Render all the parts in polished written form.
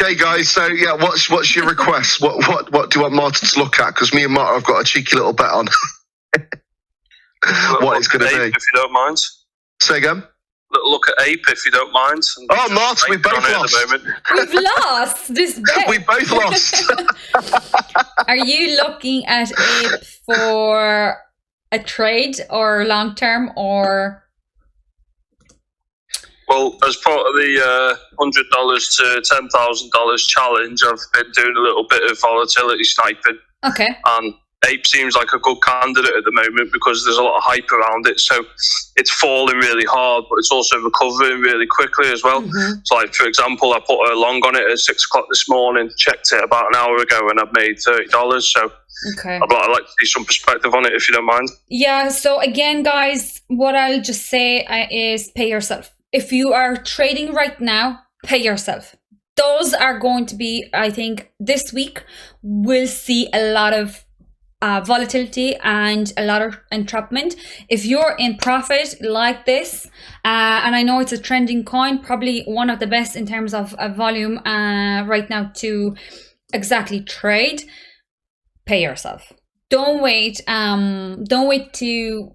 Okay, guys. So yeah, what's your request? What do you want Martin to look at? Because me and Martin have got a cheeky little bet on what it's going to be. If you don't mind. Say again. Look at APE if you don't mind. Oh, Martin, we both lost. We've lost this bet. We both lost. Are you looking at APE for a trade or long term or? Well, as part of the $100 to $10,000 challenge, I've been doing a little bit of volatility sniping. Okay. And APE seems like a good candidate at the moment because there's a lot of hype around it. So it's falling really hard, but it's also recovering really quickly as well. Mm-hmm. So, like, for example, I put a long on it at 6 o'clock this morning, checked it about an hour ago, and I've made $30. So okay. I'd like to see some perspective on it if you don't mind. Yeah. So again, guys, what I'll just say is pay yourself. If you are trading right now, pay yourself. Those are going to be, I think, this week we'll see a lot of volatility and a lot of entrapment. If you're in profit like this, and I know it's a trending coin, probably one of the best in terms of volume right now to exactly trade, pay yourself. Don't wait to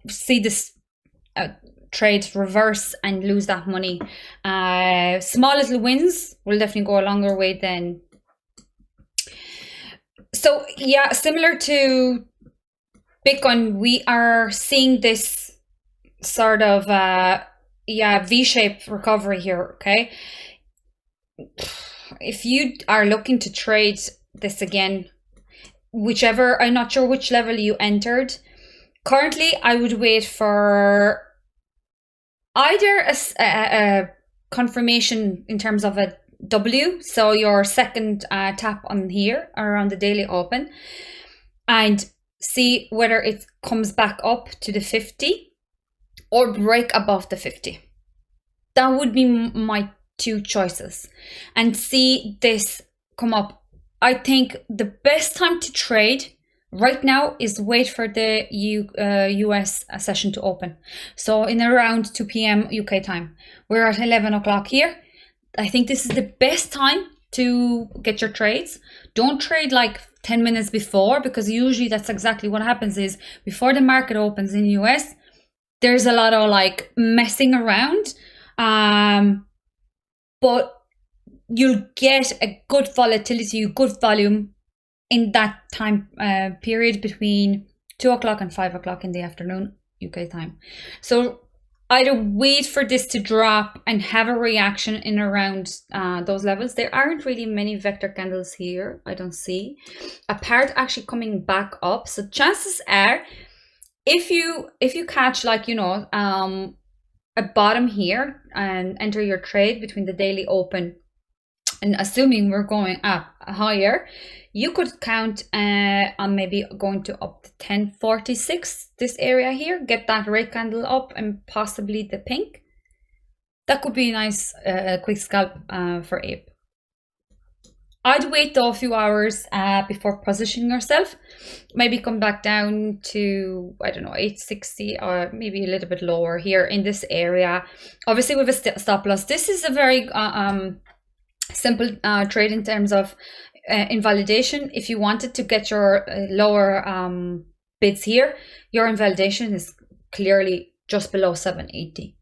see this trade reverse and lose that money. Small little wins will definitely go a longer way than. So yeah, similar to Bitcoin, we are seeing this sort of V-shaped recovery here. Okay, if you are looking to trade this again, whichever, I'm not sure which level you entered. Currently, I would wait for either a confirmation in terms of a W, so your second tap on here around the daily open, and see whether it comes back up to the 50 or break above the 50. That would be my two choices, and see this come up. I think the best time to trade right now is wait for the US session to open. So in around 2 p.m. UK time. We're at 11 o'clock here. I think this is the best time to get your trades. Don't trade like 10 minutes before, because usually that's exactly what happens is before the market opens in the US, there's a lot of like messing around. But you'll get a good volatility, good volume in that time period between 2 o'clock and 5 o'clock in the afternoon UK time. So either wait for this to drop and have a reaction in around those levels. There aren't really many vector candles here, I don't see, apart actually coming back up. So chances are, if you catch like, you know, a bottom here and enter your trade between the daily open, and assuming we're going up higher, you could count on maybe going to up to 1046, this area here, get that red candle up and possibly the pink. That could be a nice quick scalp for APE. I'd wait though a few hours before positioning yourself. Maybe come back down to, I don't know, 860 or maybe a little bit lower here in this area. Obviously with a stop loss. This is a very simple trade in terms of invalidation. If you wanted to get your lower bids here, your invalidation is clearly just below 780.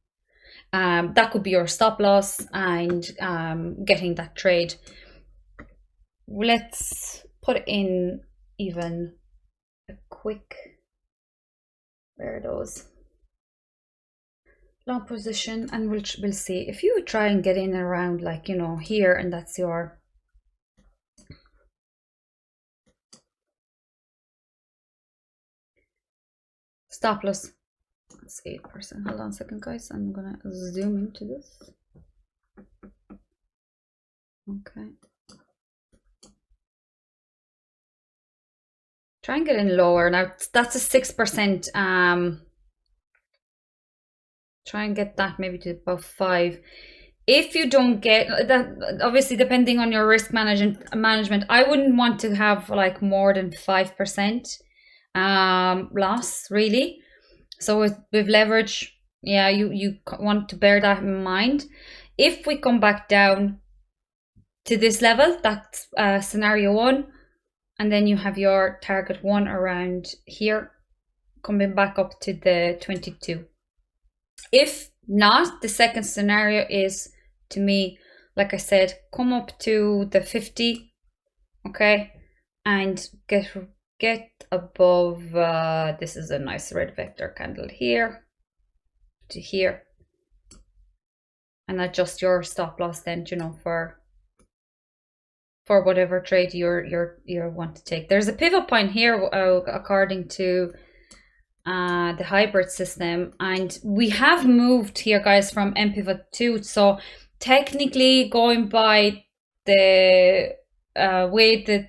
That could be your stop loss and getting that trade. Let's put in even a quick, where are those? Long position, and we'll see. If you try and get in around like, you know, here, and that's your stop loss. That's 8%. Hold on a second, guys. I'm gonna zoom into this. Okay. Try and get in lower. Now that's a 6%. Try and get that maybe to about 5. If you don't get that, obviously depending on your risk management, I wouldn't want to have like more than 5% loss really. So with leverage, yeah, you want to bear that in mind. If we come back down to this level. That's scenario 1. And then you have your target 1 around here, coming back up to the 22. If not, the second scenario is, to me, like I said, come up to the 50, okay, and get above, this is a nice red vector candle here to here, and adjust your stop loss then, you know, for whatever trade you want to take. There's a pivot point here according to the hybrid system, and we have moved here, guys, from mpivot 2. So technically, going by the way the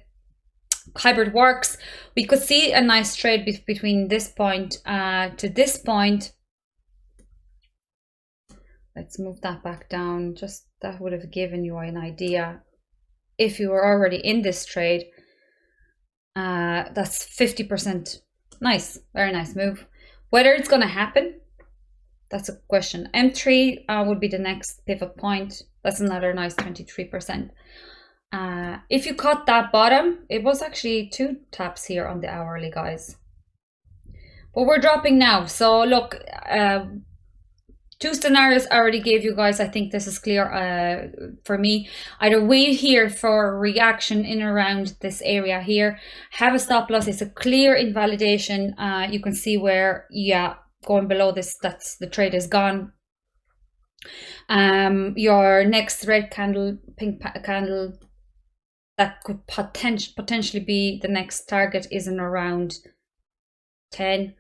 hybrid works, we could see a nice trade between this point to this point. Let's move that back down. Just that would have given you an idea if you were already in this trade. That's 50%. Nice, very nice move. Whether it's going to happen, that's a question. M3 would be the next pivot point. That's another nice 23%. If you cut that bottom, it was actually 2 taps here on the hourly, guys. But we're dropping now. So look, 2 scenarios I already gave you guys. I think this is clear for me. Either wait here for reaction in around this area here, have a stop loss. It's a clear invalidation. You can see where, yeah, going below this, that's the trade is gone. Your next red candle, pink candle, that could potentially be the next target is in around 10.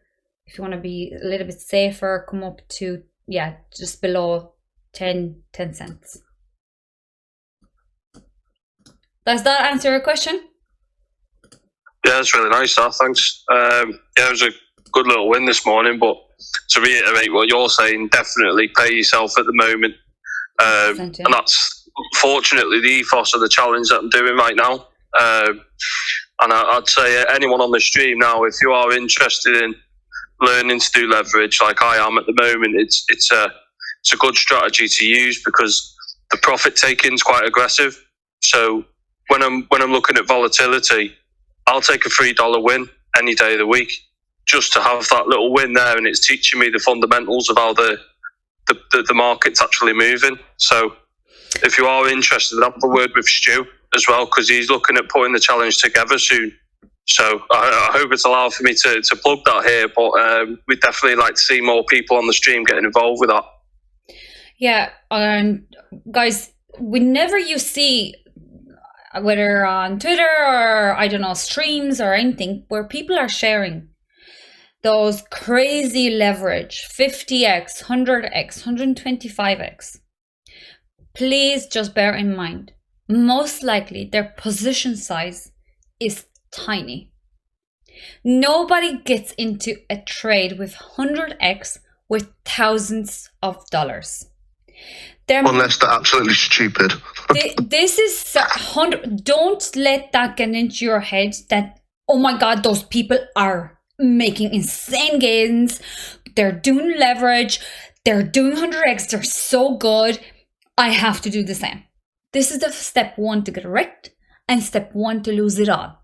If you want to be a little bit safer, come up to, yeah, just below 10 cents. Does that answer your question? Yeah, that's really nice, thanks. Yeah, it was a good little win this morning, but to reiterate what you're saying, definitely pay yourself at the moment. And that's fortunately the ethos of the challenge that I'm doing right now. And I'd say anyone on the stream now, if you are interested in learning to do leverage like I am at the moment, it's a good strategy to use because the profit taking is quite aggressive. So when I'm looking at volatility, I'll take a $3 win any day of the week just to have that little win there, and it's teaching me the fundamentals of how the market's actually moving. So if you are interested, have a word with Stu as well, because he's looking at putting the challenge together soon. So I hope it's allowed for me to plug that here, but we'd definitely like to see more people on the stream getting involved with that. Yeah, guys, whenever you see, whether on Twitter or, I don't know, streams or anything, where people are sharing those crazy leverage, 50x, 100x, 125x, please just bear in mind, most likely their position size is tiny. Nobody gets into a trade with 100x with thousands of dollars. Unless they're absolutely stupid. This is 100. Don't let that get into your head that, oh my God, those people are making insane gains. They're doing leverage. They're doing 100x. They're so good. I have to do the same. This is the step 1 to get wrecked and step 1 to lose it all.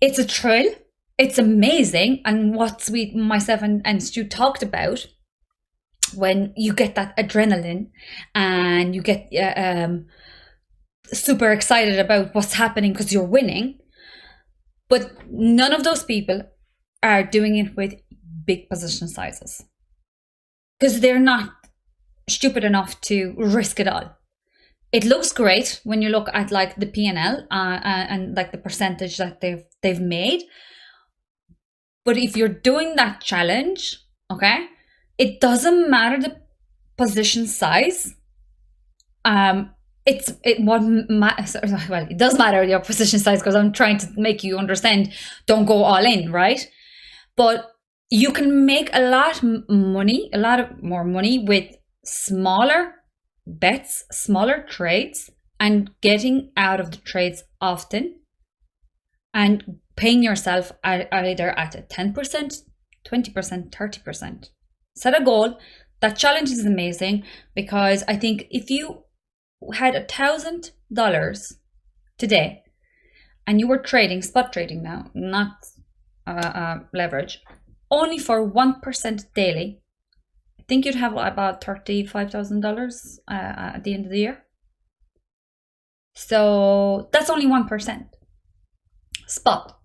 It's a thrill. It's amazing. And what myself and Stu talked about, when you get that adrenaline and you get super excited about what's happening because you're winning. But none of those people are doing it with big position sizes because they're not stupid enough to risk it all. It looks great when you look at like the P&L and like the percentage that they've made. But if you're doing that challenge, okay, it doesn't matter the position size. It does matter your position size, because I'm trying to make you understand. Don't go all in, right? But you can make a lot more money with smaller bets, smaller trades, and getting out of the trades often, and paying yourself either at a 10%, 20%, 30%. Set a goal. That challenge is amazing, because I think if you had 1,000 today, and you were trading, spot trading now, not leverage, only for 1% daily, I think you'd have about $35,000 at the end of the year. So that's only 1% spot.